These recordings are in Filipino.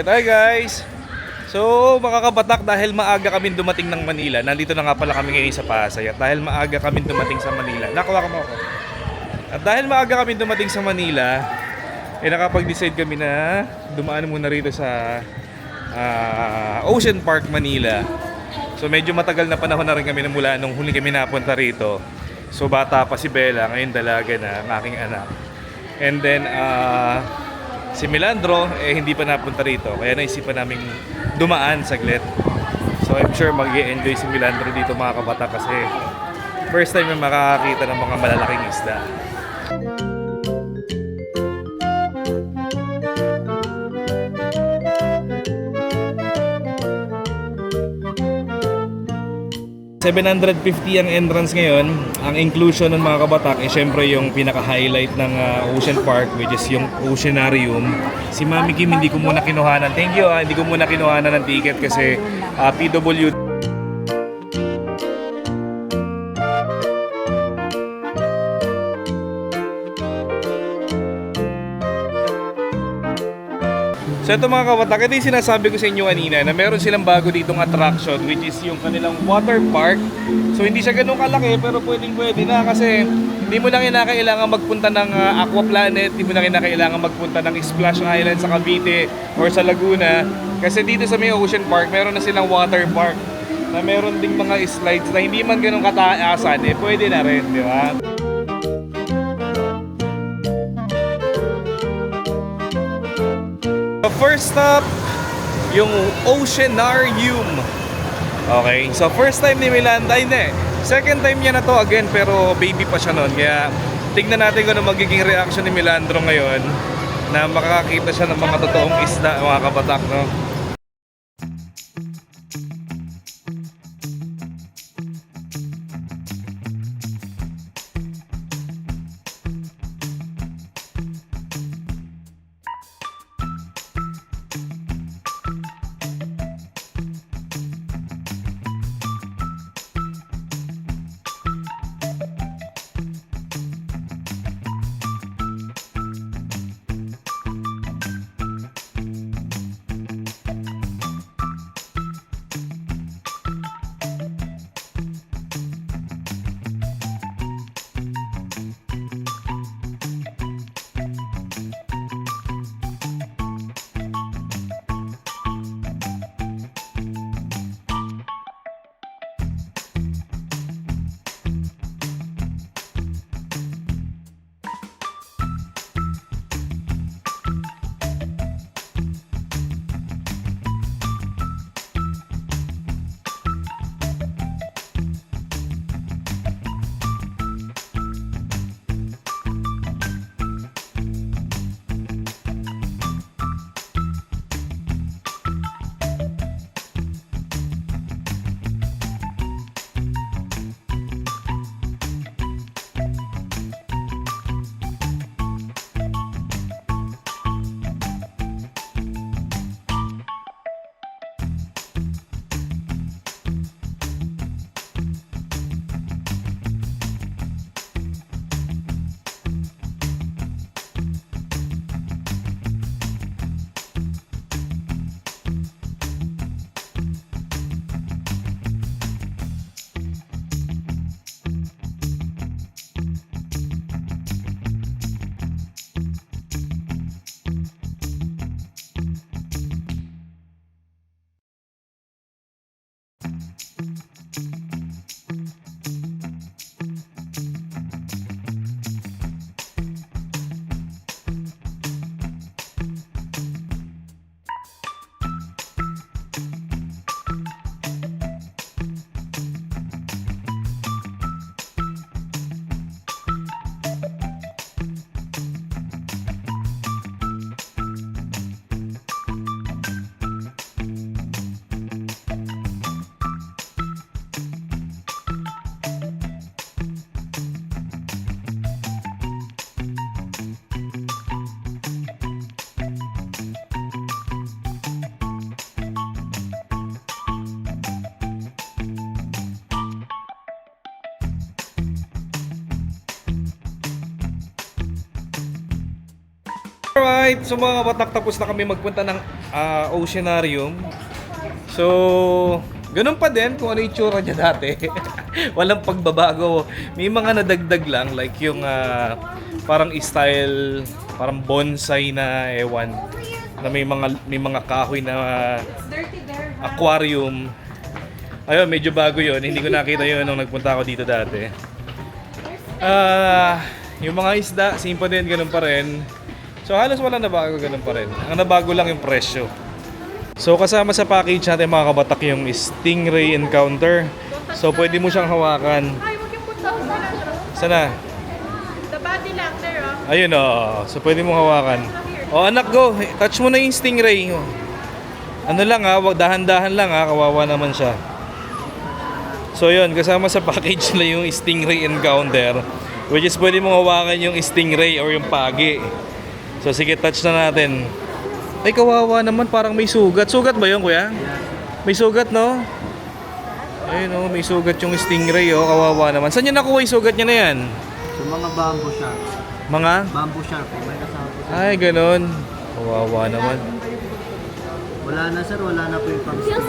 Hi guys! So mga kabatak, dahil maaga kami dumating ng Manila, nandito na nga pala kami ngayon sa Pasay. At dahil maaga kami dumating sa Manila, nakuha ka mo ako. At dahil maaga kami dumating sa Manila, nakapag-decide kami na dumaan muna rito sa Ocean Park, Manila. So medyo matagal na panahon na rin kami na mula nung huli kami napunta rito. So bata pa si Bella, ngayon dalaga na ang aking anak. And then si Melandro hindi pa napunta rito, kaya naisipan naming dumaan saglit. So I'm sure mag-i-enjoy si Melandro dito mga kabata, kasi first time na makakakita ng mga malalaking isda. 750 ang entrance ngayon. Ang inclusion ng mga kabatak syempre yung pinaka-highlight ng Ocean Park, which is yung Oceanarium. Si Mami Kim hindi ko muna kinuhanan. Thank you hindi ko muna kinuhanan ng ticket kasi PWD. So ito mga kabatak, ito yung sinasabi ko sa inyo kanina na meron silang bago ditong attraction, which is yung kanilang water park. So hindi siya ganun kalaki pero pwede na, kasi hindi mo lang kinakailangan magpunta ng Aqua Planet, hindi mo lang kinakailangan magpunta ng Splash Island sa Cavite or sa Laguna, kasi dito sa may Ocean Park meron na silang water park na meron ding mga slides na hindi man ganun kataasan, pwede na rin, di ba? The first stop, yung Oceanarium. Okay, so first time ni Milanda, hindi. Second time niya na to again, pero baby pa siya noon. Kaya tignan natin kung ano magiging reaction ni Melandro ngayon na makakakita siya ng mga totoong isda, mga kabatak, no? Alright, so mga kabatak, tapos na kami magpunta ng Oceanarium. So, ganun pa din kung ano yung tsura niya dati. Walang pagbabago. May mga nadagdag lang, like yung parang style, parang bonsai na ewan, na may mga kahoy na aquarium. Ayun, medyo bago yun. Hindi ko nakita yun nung nagpunta ako dito dati. Yung mga isda, same pa din, ganun pa rin. So halos wala nabago, ganun pa rin. Ang nabago lang yung presyo. So kasama sa package natin mga kabatak yung Stingray Encounter. So pwede mo siyang hawakan. Ay, huwag yung punta ko na. Sana? The body lacter, oh. Ayun so pwede mo hawakan. Anak go, touch mo na yung Stingray. Ano lang wag dahan-dahan lang kawawa naman siya. So yun, kasama sa package na yung Stingray Encounter, which is pwede mong hawakan yung Stingray or yung pagi. So sige, touch na natin. Ay, kawawa naman, parang may sugat. Sugat ba yun, kuya? May sugat, no? Ayun, may sugat yung Stingray, kawawa naman. Saan niya nakuha yung sugat niya na yan? Sa mga bamboo shark. Mga? Bamboo shark, may kasama po. Ay, ganun. Kawawa naman. Wala na sir, wala na po yung pang-sting.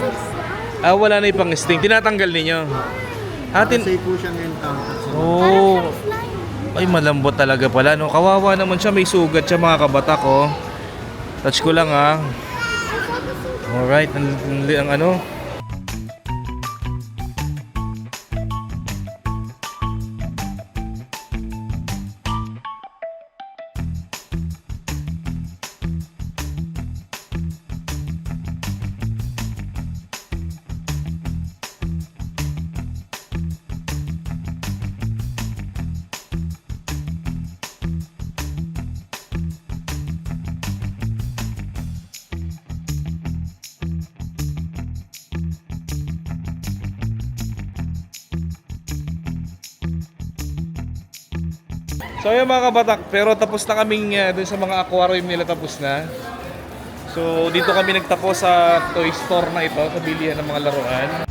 Wala na yung pang-sting. Tinatanggal ninyo? Safe po siyang encounter. Oh. Ay, malambot talaga pala, no? Kawawa naman siya, may sugat siya mga kabatak, Touch ko lang, Alright, ang ano? So ayun mga kabatak, pero tapos na kaming dun sa mga aquarium nila, tapos na. So dito kami nagtapos sa toy store na ito, sa bilihan ng mga laruan.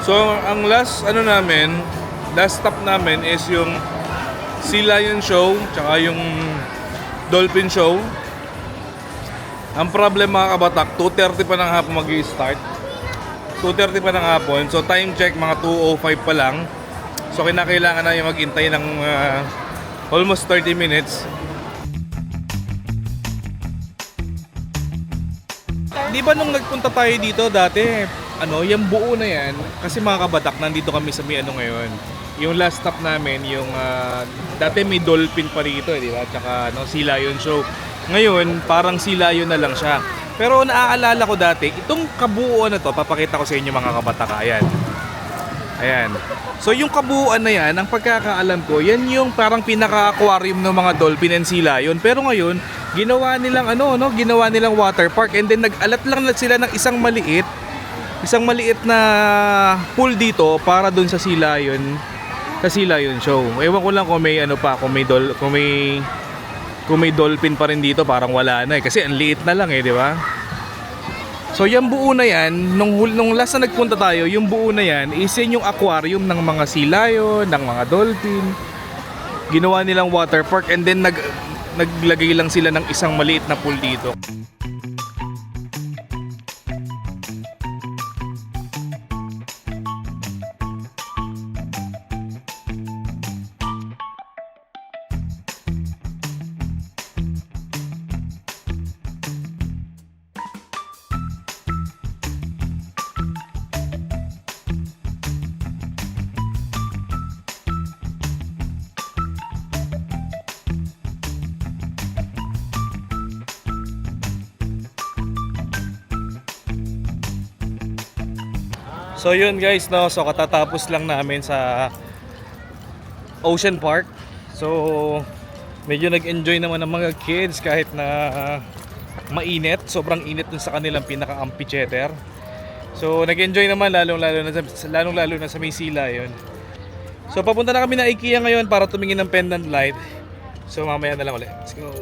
So, ang last stop namin is yung Sea Lion Show, tsaka yung Dolphin Show. Ang problem mga kabatak, 2:30 pa ng hapon mag-i-start. 2:30 pa ng hapon. So, time check, mga 2:05 pa lang. So, kinakailangan na yung maghintay ng almost 30 minutes. Di ba nung nagpunta tayo dito dati, yung buo na yan, kasi mga kabatak, nandito kami sa may ngayon. Yung last stop namin, yung dati may dolphin pa rito, di ba? Tsaka Sea Lion Show. Ngayon, parang Sea Lion na lang siya. Pero naaalala ko dati, itong kabuuan na to, papakita ko sa inyo mga kabatak. Ayan. So yung kabuuan na yan, ang pagkakaalam ko, yan yung parang pinaka-aquarium ng mga dolphin and sea lion. Pero ngayon, ginawa nilang water park, and then nag-alat lang na sila ng isang maliit na pool dito para dun sa Sea Lion Show. Ewan ko lang kung may kung may dolphin pa rin dito, parang wala na kasi ang liit na lang di ba? So yung buo na yan, nung last na nagpunta tayo, yung buo na yan is yan yung aquarium ng mga sea lion, ng mga dolphin. Ginawa nilang water park, and then naglagay lang sila ng isang maliit na pool dito. So yun guys, no, so katatapos lang namin sa Ocean Park. So medyo nag-enjoy naman ng mga kids kahit na mainit, sobrang init dun sa kanilang pinaka-amphitheater. So nag-enjoy naman lalong-lalo na sa may sila yun. So papunta na kami ng IKEA ngayon para tumingin ng pendant light. So mamaya na lang ulit. Let's go.